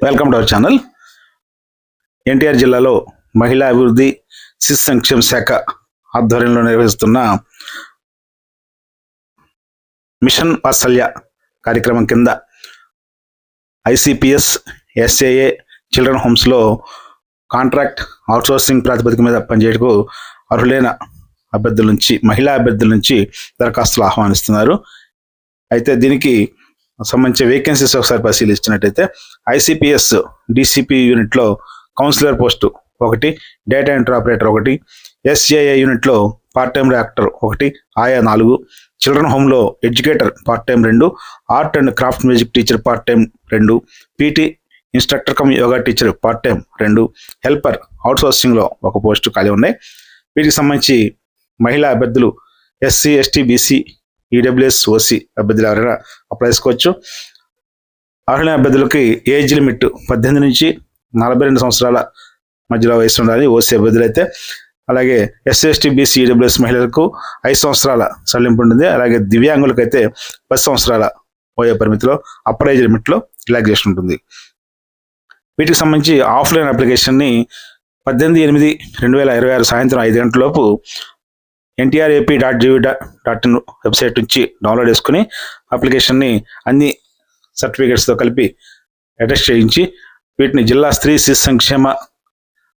Welcome to our channel. NTR జిల్లాలో మహిళా అభివృద్ధి శిశు సంక్షేమ శాఖ ఆధ్వర్యంలో నిర్వహిస్తున్న మిషన్ వాత్సల్య కార్యక్రమం కింద ఐసిపిఎస్, ఎస్ఏఏ చిల్డ్రన్ హోమ్స్లో కాంట్రాక్ట్ అవుట్సోర్సింగ్ ప్రాతిపదిక మీద పనిచేయడానికి అర్హులైన అభ్యర్థుల నుంచి, మహిళా అభ్యర్థుల నుంచి దరఖాస్తులు ఆహ్వానిస్తున్నారు. అయితే దీనికి సంబంధించి వేకెన్సీస్ ఒకసారి పరిశీలించినట్టయితే ఐసిపిఎస్ డిసిపి యూనిట్లో counsellor post 1, data entry operator 1, SAA యూనిట్లో పార్ట్ టైం యాక్టర్ 1, ఆయా 4, చిల్డ్రన్ హోమ్లో educator part time 2, art and craft music teacher part time 2, PT instructor cum yoga teacher part time 2, helper అవుట్సోర్సింగ్లో 1 పోస్టు ఖాళీ ఉన్నాయి. వీటికి సంబంధించి మహిళా అభ్యర్థులు SC, ST, BC, EWS, OC అభ్యర్థులు ఎవరైనా అప్లై చేసుకోవచ్చు. అర్హులైన అభ్యర్థులకి ఏజ్ లిమిట్ 18 నుంచి 42 సంవత్సరాల మధ్యలో వయసు ఉండాలి ఓసీ అభ్యర్థులు అయితే. అలాగే ఎస్సీ, ఎస్టీ, బీసీ, ఈడబ్ల్యూఎస్ మహిళలకు 5 సంవత్సరాల సడలింపు ఉంటుంది. అలాగే దివ్యాంగులకు అయితే 10 సంవత్సరాల వయో పరిమితిలో అప్పర్ ఏజ్ లిమిట్లో రిలాక్సేషన్ ఉంటుంది. వీటికి సంబంధించి ఆఫ్లైన్ అప్లికేషన్ని 18/8/2026 సాయంత్రం 5 గంటల లోపు ntrap.gov.in వెబ్సైట్ నుంచి డౌన్లోడ్ చేసుకుని అప్లికేషన్ని అన్ని సర్టిఫికేట్స్తో కలిపి అటెస్ట్ చేయించి వీటిని జిల్లా స్త్రీ శిశు సంక్షేమ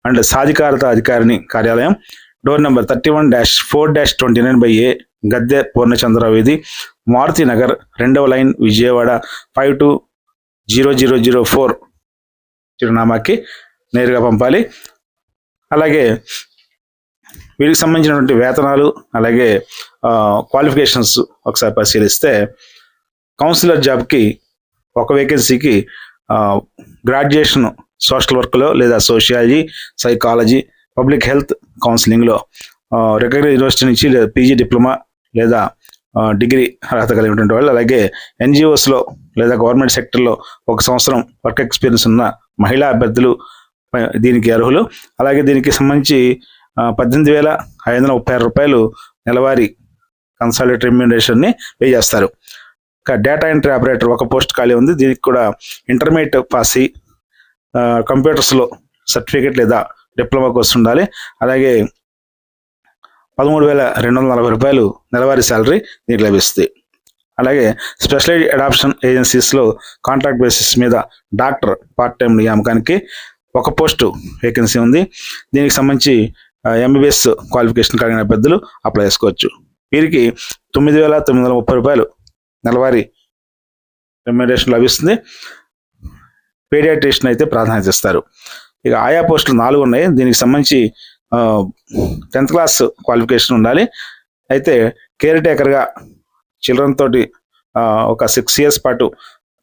అండ్ సాధికారత అధికారిని కార్యాలయం, డోర్ నెంబర్ 31-4-29/A, గద్దె పూర్ణచంద్రరావు వీధి, మారుతి నగర్, 2వ లైన్, విజయవాడ 520004 చిరునామాకి నేరుగా పంపాలి. అలాగే వీటికి సంబంధించినటువంటి వేతనాలు అలాగే క్వాలిఫికేషన్స్ ఒకసారి పరిశీలిస్తే కౌన్సిలర్ జాబ్కి 1 వేకెన్సీకి గ్రాడ్యుయేషన్ సోషల్ వర్క్లో లేదా సోషియాలజీ, సైకాలజీ, పబ్లిక్ హెల్త్ కౌన్సిలింగ్లో రికగ్నైజ్డ్ యూనివర్సిటీ నుంచి లేదా పీజీ డిప్లొమా లేదా డిగ్రీ అర్హత కలిగినటువంటి వాళ్ళు, అలాగే ఎన్జిఓస్లో లేదా గవర్నమెంట్ సెక్టర్లో 1 సంవత్సరం వర్క్ ఎక్స్పీరియన్స్ ఉన్న మహిళా అభ్యర్థులు దీనికి అర్హులు. అలాగే దీనికి సంబంధించి 18,536 రూపాయలు నెలవారీ కన్సాలిడేట్ రెమ్యూనరేషన్ని పే చేస్తారు. డేటా ఎంట్రీ ఆపరేటర్ 1 పోస్ట్ ఖాళీ ఉంది. దీనికి కూడా ఇంటర్మీడియట్ పాస్ అయ్యి కంప్యూటర్స్లో సర్టిఫికేట్ లేదా డిప్లొమా కోర్సు ఉండాలి. అలాగే 13,240 రూపాయలు నెలవారీ శాలరీ దీనికి లభిస్తుంది. అలాగే స్పెషల్ అడాప్షన్ ఏజెన్సీస్లో కాంట్రాక్ట్ బేసిస్ మీద డాక్టర్ పార్ట్ టైం నియామకానికి 1 పోస్టు వేకెన్సీ ఉంది. దీనికి సంబంధించి ఎంబీబీఎస్ క్వాలిఫికేషన్ కలిగిన అభ్యర్థులు అప్లై చేసుకోవచ్చు. వీరికి 9,930 రూపాయలు నెలవారీ రెమ్యూనరేషన్ లభిస్తుంది. పీడియాట్రిషియన్ అయితే ప్రాధాన్యత ఇస్తారు. ఇక ఆయా పోస్టులు 4 ఉన్నాయి. దీనికి సంబంధించి 10th క్లాస్ క్వాలిఫికేషన్ ఉండాలి. అయితే కేర్ టేకర్గా చిల్డ్రన్ తోటి ఒక 6 years పాటు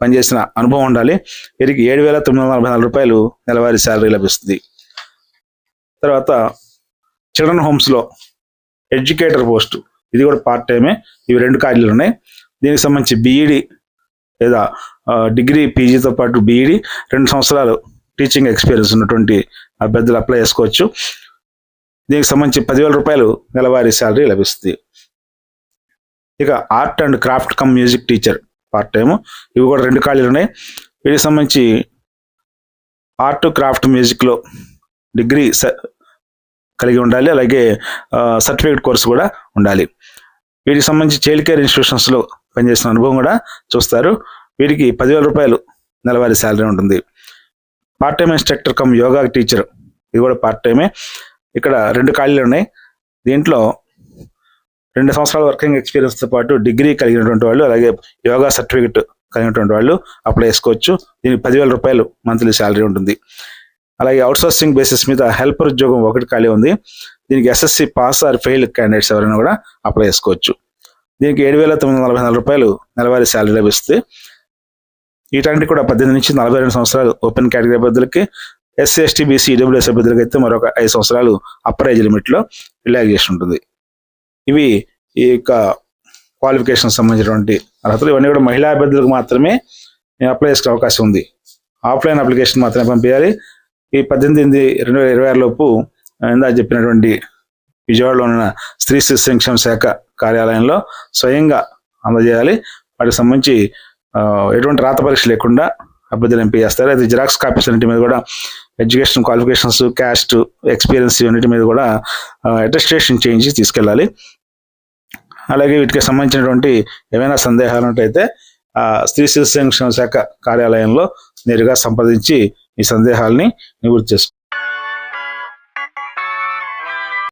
పనిచేసిన అనుభవం ఉండాలి. వీరికి 7,944 రూపాయలు నెలవారీ శాలరీ లభిస్తుంది. తర్వాత చిల్డ్రన్ హోమ్స్లో ఎడ్యుకేటర్ పోస్టు, ఇది కూడా పార్ట్ టైమే. ఇవి 2 ఖాళీలు ఉన్నాయి. దీనికి సంబంధించి బీఈడి లేదా డిగ్రీ, పీజీతో పాటు బీఈడి 2 సంవత్సరాలు టీచింగ్ ఎక్స్పీరియన్స్ ఉన్నటువంటి అభ్యర్థులు అప్లై చేసుకోవచ్చు. దీనికి సంబంధించి 10,000 రూపాయలు నెలవారీ శాలరీ లభిస్తుంది. ఇక art and craft cum music teacher part time, ఇవి కూడా 2 ఖాళీలు ఉన్నాయి. వీటికి సంబంధించి ఆర్ట్, క్రాఫ్ట్, మ్యూజిక్లో డిగ్రీ కలిగి ఉండాలి. అలాగే సర్టిఫికేట్ కోర్సు కూడా ఉండాలి. వీటికి సంబంధించి చైల్డ్ కేర్ ఇన్స్టిట్యూషన్స్లో పనిచేసిన అనుభవం కూడా చూస్తారు. వీరికి 10,000 రూపాయలు నెలవారీ శాలరీ ఉంటుంది. Part time instructor cum yoga teacher, ఇది కూడా పార్ట్ టైమే. ఇక్కడ 2 ఖాళీలు ఉన్నాయి. దీంట్లో 2 సంవత్సరాల వర్కింగ్ ఎక్స్పీరియన్స్తో పాటు డిగ్రీ కలిగినటువంటి వాళ్ళు అలాగే యోగా సర్టిఫికేట్ కలిగినటువంటి వాళ్ళు అప్లై చేసుకోవచ్చు. దీనికి 10,000 రూపాయలు మంత్లీ శాలరీ ఉంటుంది. అలాగే అవుట్సోర్సింగ్ బేసిస్ మీద హెల్పర్ ఉద్యోగం 1 ఖాళీ ఉంది. దీనికి SSC pass or fail candidates ఎవరైనా కూడా అప్లై చేసుకోవచ్చు. దీనికి 7,944 రూపాయలు నెలవారీ శాలరీ లభిస్తుంది. వీటన్నిటి కూడా 18 నుంచి 42 సంవత్సరాలు ఓపెన్ కేటగిరీ అభ్యర్థులకి, ఎస్సీ, ఎస్టీ, బీసీ, ఈడబ్ల్యూఎస్ అభ్యర్థులకి అయితే మరొక 5 సంవత్సరాలు అప్పర్ ఏజ్ లిమిట్లో రిలాక్సేషన్ ఉంటుంది. ఇవి ఈ యొక్క క్వాలిఫికేషన్ సంబంధించినటువంటి అర్హతలు. ఇవన్నీ కూడా మహిళా అభ్యర్థులకు మాత్రమే అప్లై చేసుకునే అవకాశం ఉంది. ఆఫ్లైన్ అప్లికేషన్ మాత్రమే పంపించాలి. ఈ 18/8/2026 లోపు ఇందాక చెప్పినటువంటి విజయవాడలో ఉన్న స్త్రీ శిశు సంక్షేమ శాఖ కార్యాలయంలో స్వయంగా అందజేయాలి. వాటికి సంబంధించి ఎటువంటి రాత పరీక్ష లేకుండా అభ్యర్థులు ఎంపిక చేస్తారు. అయితే జిరాక్స్ కాపీస్ అన్నిటి మీద కూడా ఎడ్యుకేషన్ క్వాలిఫికేషన్స్, క్యాస్ట్, ఎక్స్పీరియన్స్ ఇవన్నిటి మీద కూడా అటెస్టేషన్ చేయించి తీసుకెళ్ళాలి. అలాగే వీటికి సంబంధించినటువంటి ఏమైనా సందేహాలు ఉంటైతే స్త్రీ శిశు సంక్షేమ శాఖ కార్యాలయంలో నేరుగా సంప్రదించి ఈ సందేహాలని నివృత్తి చేసుకోవాలి.